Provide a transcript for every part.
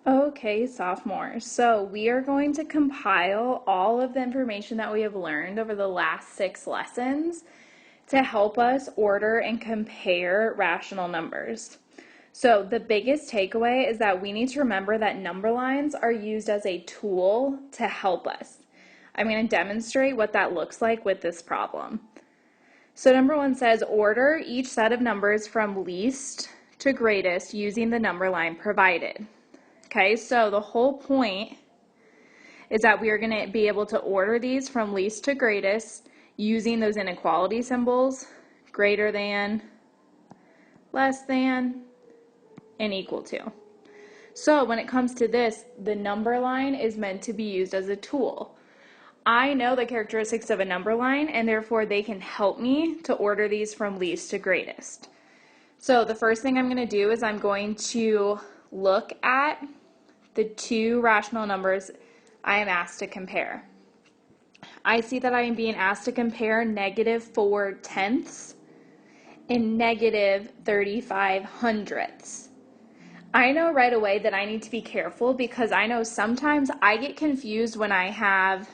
Okay, sophomores. So we are going to compile all of the information that we have learned over the last 6 lessons to help us order and compare rational numbers. So the biggest takeaway is that we need to remember that number lines are used as a tool to help us. I'm going to demonstrate what that looks like with this problem. So number 1 says order each set of numbers from least to greatest using the number line provided. Okay, so the whole point is that we are going to be able to order these from least to greatest using those inequality symbols, greater than, less than, and equal to. So when it comes to this, the number line is meant to be used as a tool. I know the characteristics of a number line, and therefore they can help me to order these from least to greatest. So the first thing I'm going to do is I'm going to look at the 2 rational numbers I am asked to compare. I see that I am being asked to compare -4/10 and -35/100. I know right away that I need to be careful because I know sometimes I get confused when I have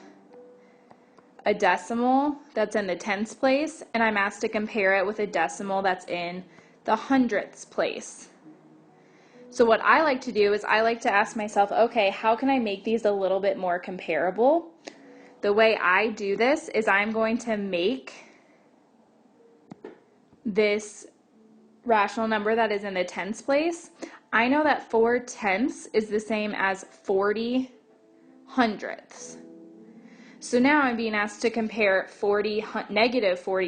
a decimal that's in the tenths place and I'm asked to compare it with a decimal that's in the hundredths place. So what I like to do is I like to ask myself, okay, how can I make these a little bit more comparable? The way I do this is I'm going to make this rational number that is in the tenths place. I know that 4/10 is the same as 40 hundredths. So now I'm being asked to compare -40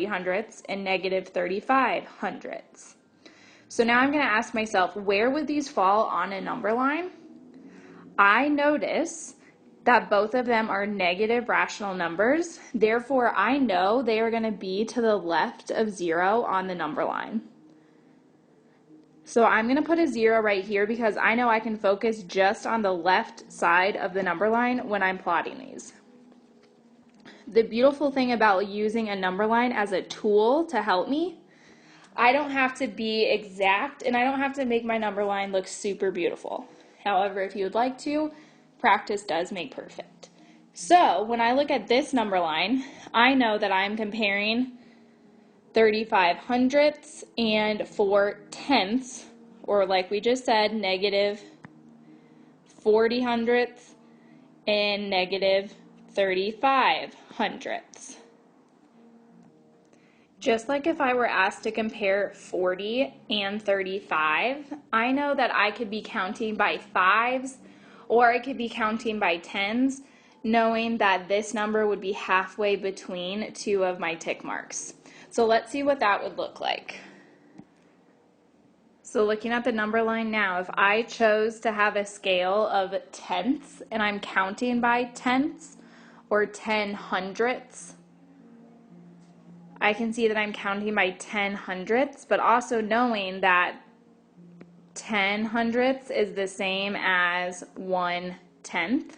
hundredths and -35 hundredths. So now I'm going to ask myself, where would these fall on a number line? I notice that both of them are negative rational numbers. Therefore, I know they are going to be to the left of 0 on the number line. So I'm going to put a 0 right here because I know I can focus just on the left side of the number line when I'm plotting these. The beautiful thing about using a number line as a tool to help me, I don't have to be exact and I don't have to make my number line look super beautiful. However, if you would like to, practice does make perfect. So when I look at this number line, I know that I'm comparing 35 hundredths and 4/10, or like we just said, -40 hundredths and -35 hundredths. Just like if I were asked to compare 40 and 35, I know that I could be counting by 5s or I could be counting by 10s, knowing that this number would be halfway between 2 of my tick marks. So let's see what that would look like. So looking at the number line now, if I chose to have a scale of tenths and I'm counting by tenths or 10 hundredths, I can see that I'm counting by 10 hundredths, but also knowing that 10 hundredths is the same as 1/10.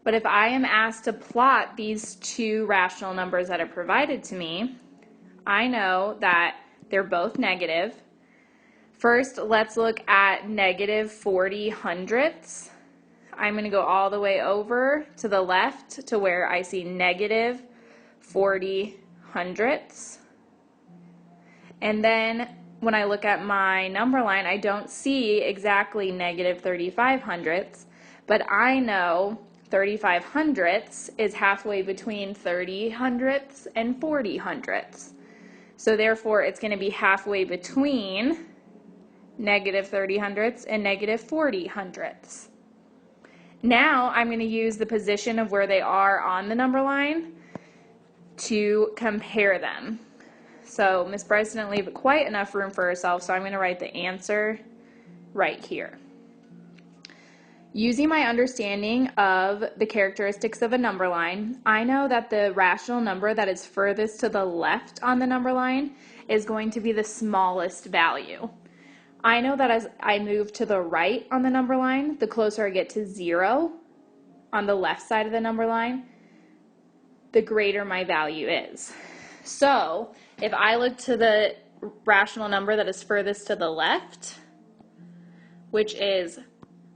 But if I am asked to plot these 2 rational numbers that are provided to me, I know that they're both negative. First, let's look at -40 hundredths. I'm going to go all the way over to the left to where I see -40 hundredths. And then when I look at my number line, I don't see exactly -35 hundredths, but I know 35 hundredths is halfway between 30 hundredths and 40 hundredths. So therefore, it's going to be halfway between -30 hundredths and -40 hundredths. Now I'm going to use the position of where they are on the number line to compare them. So Ms. Bryce didn't leave quite enough room for herself, so I'm going to write the answer right here. Using my understanding of the characteristics of a number line, I know that the rational number that is furthest to the left on the number line is going to be the smallest value. I know that as I move to the right on the number line, the closer I get to 0 on the left side of the number line, the greater my value is. So if I look to the rational number that is furthest to the left, which is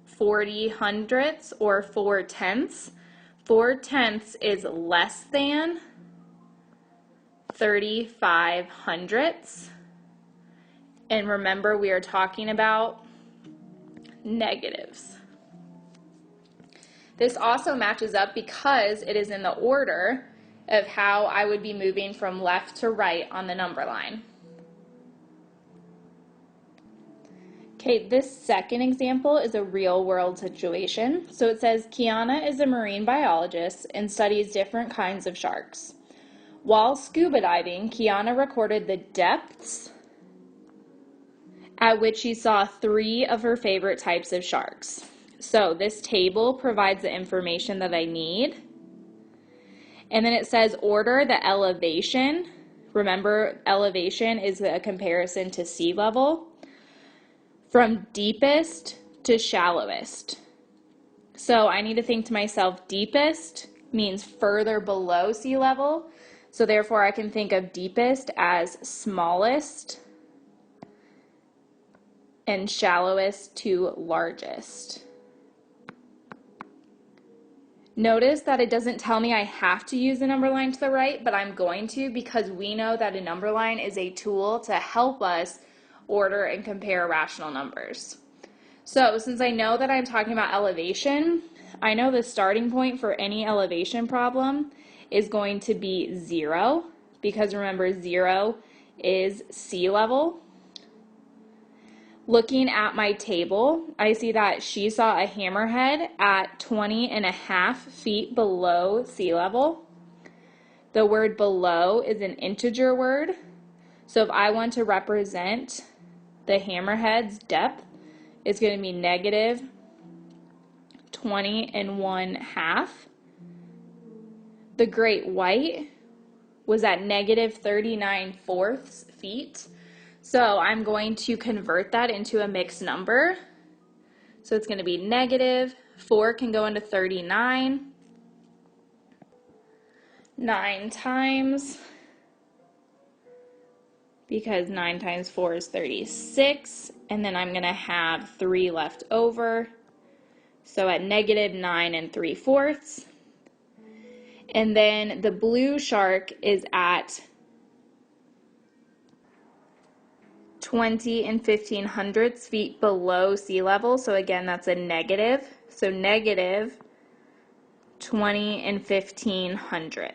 40 hundredths or 4 tenths. 4 tenths is less than 35 hundredths. And remember, we are talking about negatives. This also matches up because it is in the order of how I would be moving from left to right on the number line. Okay, this second example is a real world situation. So it says, Kiana is a marine biologist and studies different kinds of sharks. While scuba diving, Kiana recorded the depths at which she saw 3 of her favorite types of sharks. So this table provides the information that I need. And then it says order the elevation. Remember, elevation is a comparison to sea level, from deepest to shallowest. So I need to think to myself, deepest means further below sea level. So therefore I can think of deepest as smallest and shallowest to largest. Notice that it doesn't tell me I have to use the number line to the right, but I'm going to, because we know that a number line is a tool to help us order and compare rational numbers. So since I know that I'm talking about elevation, I know the starting point for any elevation problem is going to be 0, because remember, 0 is sea level. Looking at my table, I see that she saw a hammerhead at 20.5 feet below sea level. The word below is an integer word. So if I want to represent the hammerhead's depth, it's going to be negative 20.1/2. The great white was at negative 39/4 feet. So I'm going to convert that into a mixed number. So it's going to be negative, 4 can go into 39, 9 times, because 9 times 4 is 36, and then I'm going to have 3 left over. So at negative 9 3/4. And then the blue shark is at 20 1500 feet below sea level. So again, that's a negative. So negative 20 1500.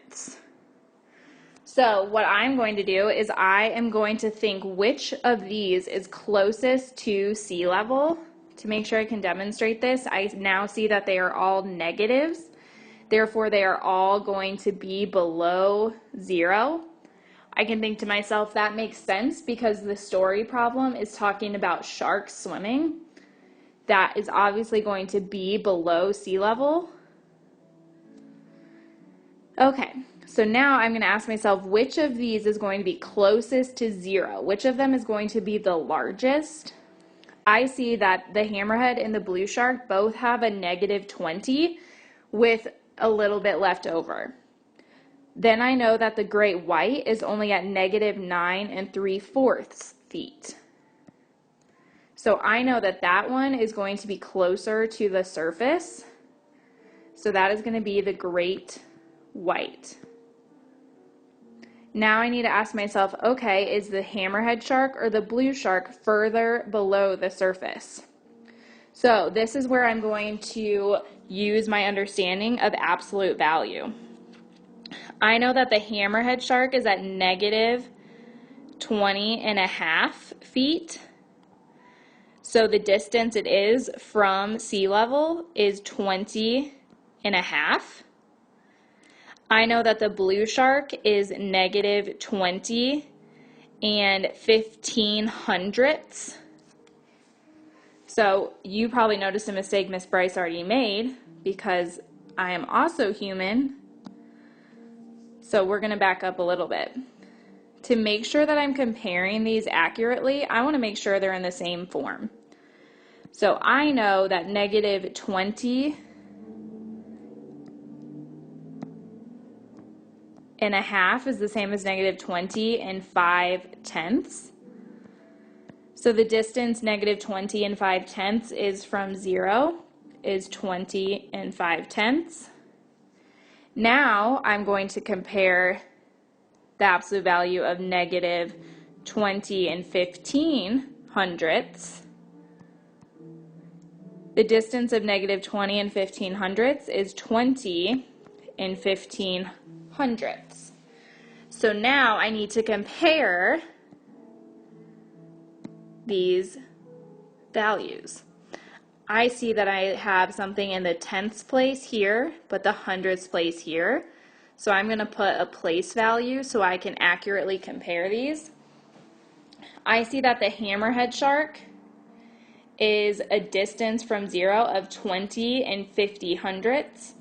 So what I'm going to do is I am going to think which of these is closest to sea level. To make sure I can demonstrate this, I now see that they are all negatives. Therefore, they are all going to be below 0. I can think to myself, that makes sense because the story problem is talking about sharks swimming. That is obviously going to be below sea level. Okay, so now I'm going to ask myself, which of these is going to be closest to 0? Which of them is going to be the largest? I see that the hammerhead and the blue shark both have a negative 20 with a little bit left over. Then I know that the great white is only at negative 9 3/4 feet. So I know that that one is going to be closer to the surface. So that is going to be the great white. Now I need to ask myself, okay, is the hammerhead shark or the blue shark further below the surface? So this is where I'm going to use my understanding of absolute value. I know that the hammerhead shark is at negative 20.5 feet. So the distance it is from sea level is 20.5. I know that the blue shark is negative 20 1500. So you probably noticed a mistake Miss Bryce already made because I am also human. So we're going to back up a little bit. To make sure that I'm comparing these accurately, I want to make sure they're in the same form. So I know that negative 20.5 is the same as negative 20 5/10. So the distance negative 20 and 5/10 is from 0 is 20 and 5/10. Now I'm going to compare the absolute value of negative 20 and 15/100. The distance of negative 20 and 15/100 is 20 and 15/100. So now I need to compare these values. I see that I have something in the tenths place here, but the hundredths place here. So I'm going to put a place value so I can accurately compare these. I see that the hammerhead shark is a distance from 0 of 20 and 50/100.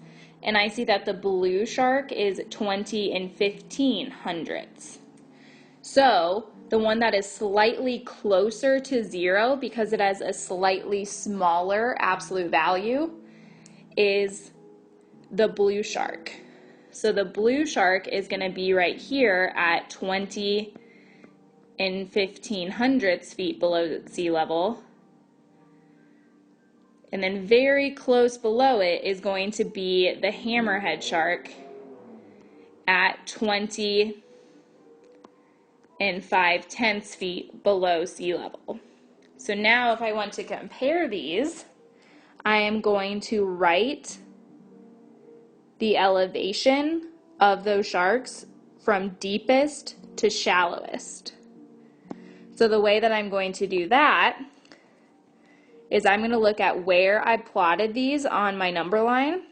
And I see that the blue shark is 20 and 15/100. So the one that is slightly closer to 0 because it has a slightly smaller absolute value is the blue shark. So the blue shark is going to be right here at 20 and 15/100 feet below sea level. And then very close below it is going to be the hammerhead shark at 20 and 5/10 feet below sea level. So now if I want to compare these, I am going to write the elevation of those sharks from deepest to shallowest. So the way that I'm going to do that is I'm going to look at where I plotted these on my number line.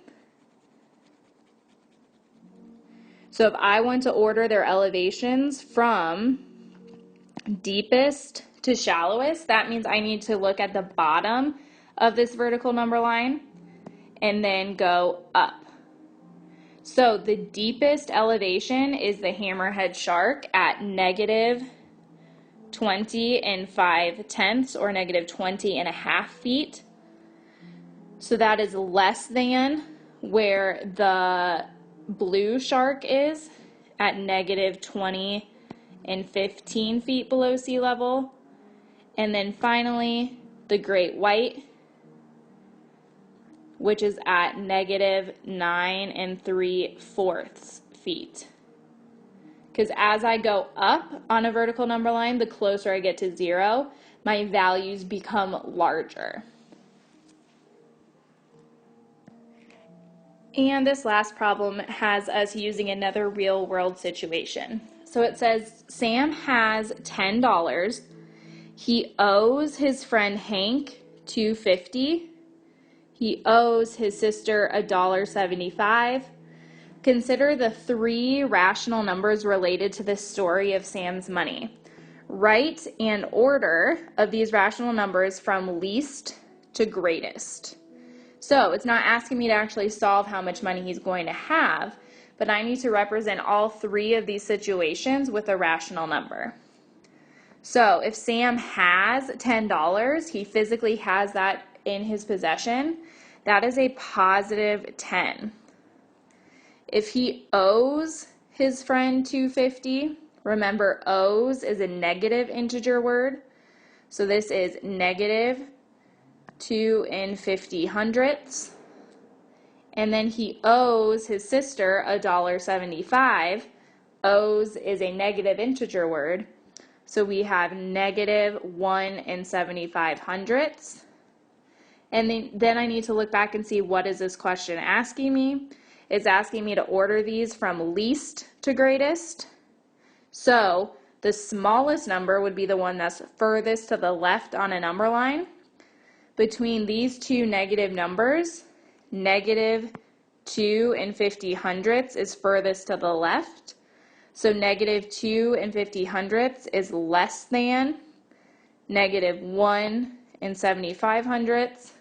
So if I want to order their elevations from deepest to shallowest, that means I need to look at the bottom of this vertical number line and then go up. So the deepest elevation is the hammerhead shark at negative 20 and 5/10 or negative 20 and a half feet. So that is less than where the blue shark is at negative 20 and 15 feet below sea level. And then finally, the great white, which is at negative 9 and 3/4 feet. Because as I go up on a vertical number line, the closer I get to 0, my values become larger. And this last problem has us using another real world situation. So it says Sam has $10. He owes his friend Hank $2.50. He owes his sister $1.75. Consider the 3 rational numbers related to the story of Sam's money. Write an order of these rational numbers from least to greatest. So it's not asking me to actually solve how much money he's going to have, but I need to represent all 3 of these situations with a rational number. So if Sam has $10, he physically has that in his possession, that is a positive 10. If he owes his friend $2.50, remember owes is a negative integer word, so this is negative 2 and 50/100. And then he owes his sister $1.75. Owes is a negative integer word, so we have negative 1 and 75/100. And then I need to look back and see what is this question asking me. It's asking me to order these from least to greatest. So the smallest number would be the one that's furthest to the left on a number line. Between these 2 negative numbers, negative 2 and 50/100 is furthest to the left. So negative 2 and 50/100 is less than negative 1 and 75/100,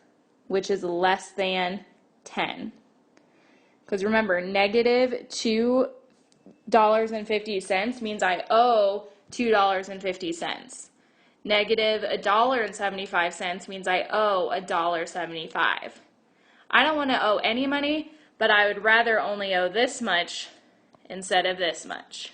which is less than 10. Because remember, negative $2.50 means I owe $2.50. Negative $1.75 means I owe $1.75. I don't want to owe any money, but I would rather only owe this much instead of this much.